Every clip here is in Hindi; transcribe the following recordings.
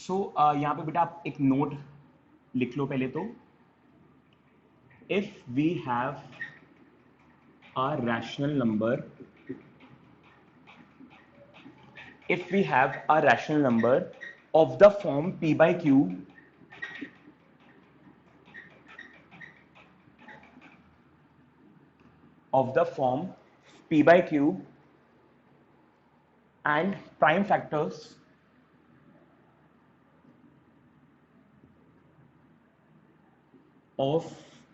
सो यहाँ पे बेटा आप एक नोट लिख लो पहले तो, if we have a rational number, if we have a rational number of the form p by q, of the form p by q and prime factors of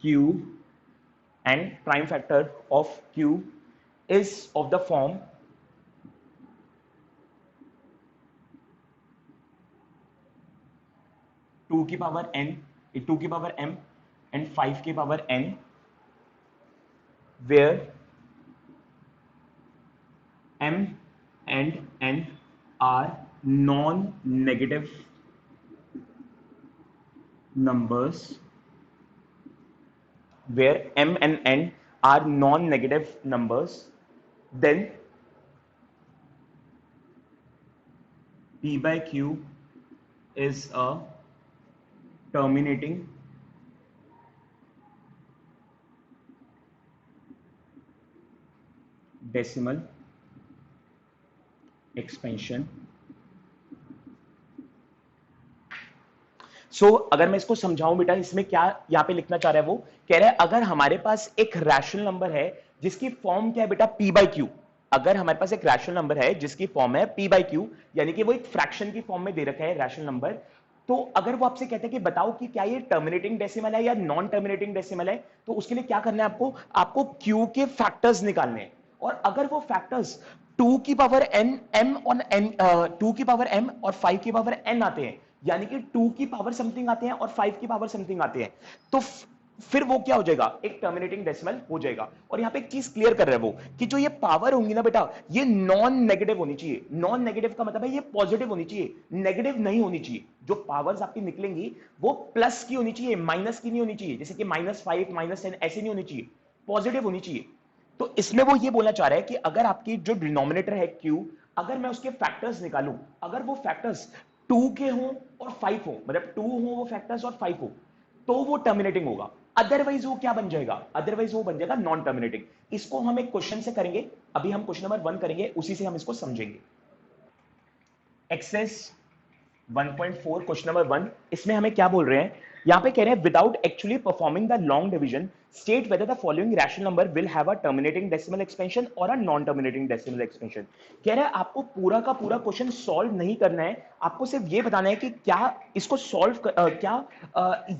q and prime factor of q is of the form 2 की पावर n, 2 की पावर m and 5 की power n, where m and n are non-negative numbers, where m and n are non-negative numbers, then p by q is a terminating decimal expansion. अगर मैं इसको समझाऊं बेटा, इसमें क्या यहां पे लिखना चाह रहा है, वो कह रहा है अगर हमारे पास एक रैशनल नंबर है जिसकी फॉर्म क्या है बेटा p बाई क्यू, अगर हमारे पास एक रैशनल नंबर है जिसकी फॉर्म है p बाई क्यू, यानी कि वो एक फ्रैक्शन की फॉर्म में दे रखा है रैशनल नंबर, तो अगर वो आपसे कहते हैं कि बताओ कि क्या ये टर्मिनेटिंग डेसिमल है या नॉन टर्मिनेटिंग डेसिमल है, तो उसके लिए क्या करना है आपको q के फैक्टर्स निकालने हैं। और अगर वो फैक्टर्स 2 की पावर n m और n 2 की पावर m और 5 की पावर n आते हैं, यानी कि 2 की पावर समथिंग आते हैं और 5 की पावर समथिंग आते हैं, तो फिर वो क्या हो जाएगा, एक टर्मिनेटिंग डेसिमल हो जाएगा। और यहां पे एक चीज क्लियर कर रहा है वो कि जो ये पावर होंगी ना बेटा, ये नॉन नेगेटिव होनी चाहिए। नॉन नेगेटिव का मतलब है ये पॉजिटिव होनी चाहिए, नेगेटिव नहीं होनी चाहिए। जो पावर्स आपकी निकलेंगी वो प्लस की होनी चाहिए, माइनस की नहीं होनी चाहिए, जैसे कि -5 -10 ऐसे नहीं होनी चाहिए, पॉजिटिव होनी चाहिए। तो इसमें वो ये बोलना चाह रहा है कि अगर आपकी जो डिनोमिनेटर है Q, अगर मैं उसके फैक्टर्स निकालूं, अगर वो फैक्टर्स 2 के हों और 5 हो, मतलब 2 हो वो फैक्टर्स और 5 हो, तो वो टर्मिनेटिंग होगा। अदरवाइज वो क्या बन जाएगा, अदरवाइज वो बन जाएगा नॉन टर्मिनेटिंग। इसको हम एक क्वेश्चन से करेंगे, अभी हम क्वेश्चन नंबर 1 करेंगे, उसी से हम इसको समझेंगे। एक्सेस 1.4 क्वेश्चन नंबर 1, इसमें हमें क्या बोल रहे हैं, यहां पे कह रहे हैं without actually performing the long division state whether the following rational number will have a terminating decimal expansion और a non terminating decimal expansion. कह रहे हैं आपको पूरा का पूरा क्वेश्चन सॉल्व नहीं करना है, आपको सिर्फ ये बताना है कि क्या इसको सॉल्व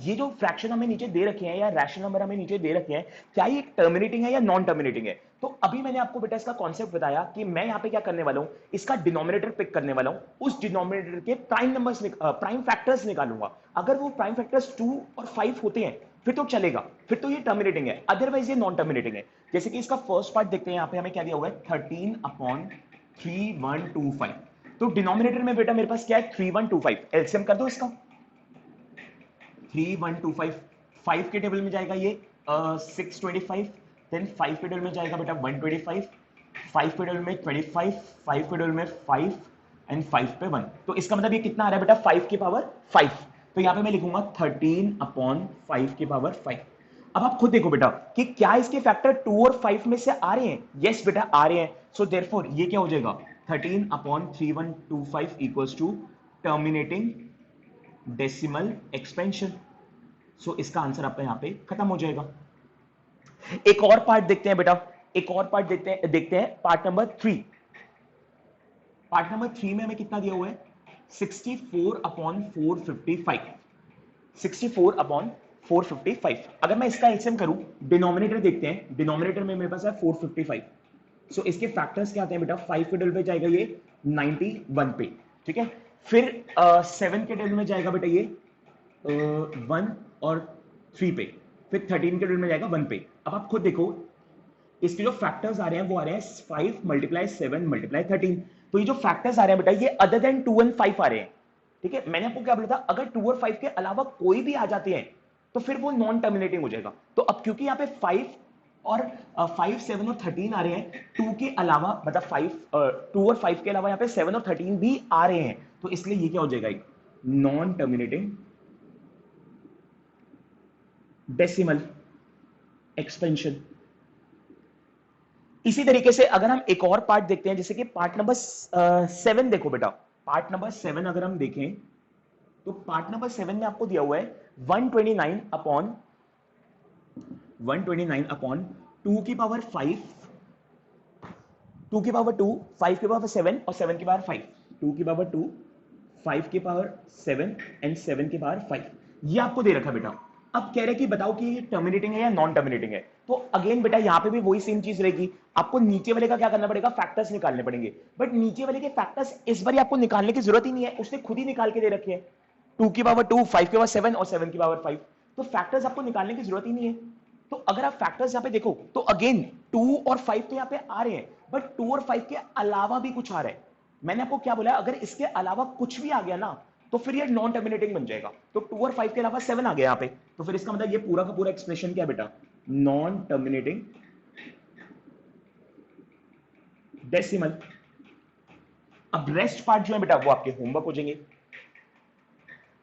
ये जो फ्रैक्शन हमें नीचे दे रखे हैं या रैशनल नंबर हमें नीचे दे रखे हैं, क्या ये टर्मिनेटिंग है या नॉन टर्मिनेटिंग है। तो अभी मैंने आपको बेटा इसका कॉन्सेप्ट बताया कि मैं यहां पे क्या करने वाला हूं, इसका डिनोमिनेटर पिक करने वाला हूं, उस डिनोमिनेटर के प्राइम नंबर्स प्राइम फैक्टर्स निकालूंगा। अगर वो प्राइम फैक्टर्स 2 और 5 होते हैं फिर तो चलेगा, फिर तो ये टर्मिनेटिंग है, अदरवाइज ये नॉन टर्मिनेटिंग है। जैसे कि इसका फर्स्ट पार्ट देखते हैं, यहां पे हमें क्या दिया हुआ है 13/3125। तो डिनोमिनेटर में बेटा मेरे पास क्या है 3125, एलसीएम कर दो इसका। 3125 5 के टेबल में जाएगा ये 625, देन 5 के टेबल में जाएगा बेटा 125, 5 के टेबल में 25, 5 के टेबल में 5 एंड 5 पे 1। तो इसका मतलब ये कितना आ रहा है बेटा 5 की पावर 5। तो यहां पे मैं लिखूंगा 13/5 की पावर 5। अब आप खुद देखो बेटा कि क्या इसके फैक्टर 2 और 5 में से आ रहे हैं, यस बेटा आ रहे हैं। सो देयरफॉर ये क्या हो जाएगा 13/3125 equals to terminating decimal expansion. So इसका आंसर आपका यहां पे खत्म हो जाएगा। एक और पार्ट देखते हैं बेटा, एक और पार्ट देखते हैं पार्ट नंबर 3। पार्ट नंबर 3 में हमें कितना दिया हुआ है 64/455, 64/455। अगर मैं इसका एलसीएम करूं, डिनोमिनेटर देखते हैं, डिनोमिनेटर में मेरे पास है 455। सो इसके फैक्टर्स क्या आते हैं बेटा 5 के टेबल पे जाएगा ये 91 पे, ठीक है। फिर 7 के टेबल में जाएगा बेटा ये 1 और 3 पे, फिर 13 के टेबल में जाएगा 1 पे। अब आप खुद देखो इसके जो फैक्टर्स आ रहे हैं वो आ रहे हैं 5 × 7 × 13। तो ये जो फैक्टर्स आ रहे हैं बेटा ये अदर देन 2 एंड 5 आ रहे हैं, ठीक है। मैंने आपको क्या बोला था, अगर 2 और 5 के अलावा कोई भी आ जाते हैं तो फिर वो नॉन टर्मिनेटिंग हो जाएगा। तो अब क्योंकि यहाँ पे 5 और 5, 7 और 13 आ रहे हैं, 2 के अलावा मतलब 2 और 5 के अलावा यहाँ पे 7 और 13 भी आ रहे हैं, तो इसलिए ये क्या हो जाएगा नॉन टर्मिनेटिंग डेसिमल एक्सपेंशन। इसी तरीके से अगर हम एक और पार्ट देखते हैं, जैसे कि पार्ट नंबर 7 देखो बेटा, पार्ट नंबर 7 अगर हम देखें तो पार्ट नंबर 7 में आपको दिया हुआ है 129 अपॉन 2 की पावर 5, 2 की पावर 2, 5 की पावर 7 और 7 की पावर 5, 2 की पावर 2, 5 की पावर 7 एंड 7 की पावर 5, ये आपको दे रखा बेटा। अब कह रहे कि बताओ कि ये टर्मिनेटिंग है या नॉन टर्मिनेटिंग है। तो अगेन बेटा यहां पे भी वही सेम चीज रहेगी, आपको नीचे वाले का क्या करना पड़ेगा, फैक्टर्स निकालने पड़ेंगे। बट नीचे वाले के फैक्टर्स इस बार आपको निकालने की जरूरत ही नहीं है, उसने खुद ही निकाल के दे रखे हैं, 2 की पावर 2, 5 की पावर 7 और 7 की पावर 5। तो फैक्टर्स आपको निकालने की जरूरत ही नहीं है। तो अगर आप फैक्टर्स यहां पे देखो तो अगेन 2 और 5 तो यहां पे आ रहे हैं, बट 2 और 5 के अलावा भी कुछ आ रहा है। मैंने आपको क्या बोला, अगर इसके अलावा कुछ भी आ गया ना तो फिर ये नॉन टर्मिनेटिंग बन जाएगा। तो 2 और 5 के अलावा 7 आ गया यहाँ पे, तो फिर इसका मतलब ये पूरा का पूरा एक्सप्रेशन क्या है बेटा, नॉन टर्मिनेटिंग डेसिमल। अब रेस्ट पार्ट जो है बेटा वो आपके होमवर्क हो जाएंगे।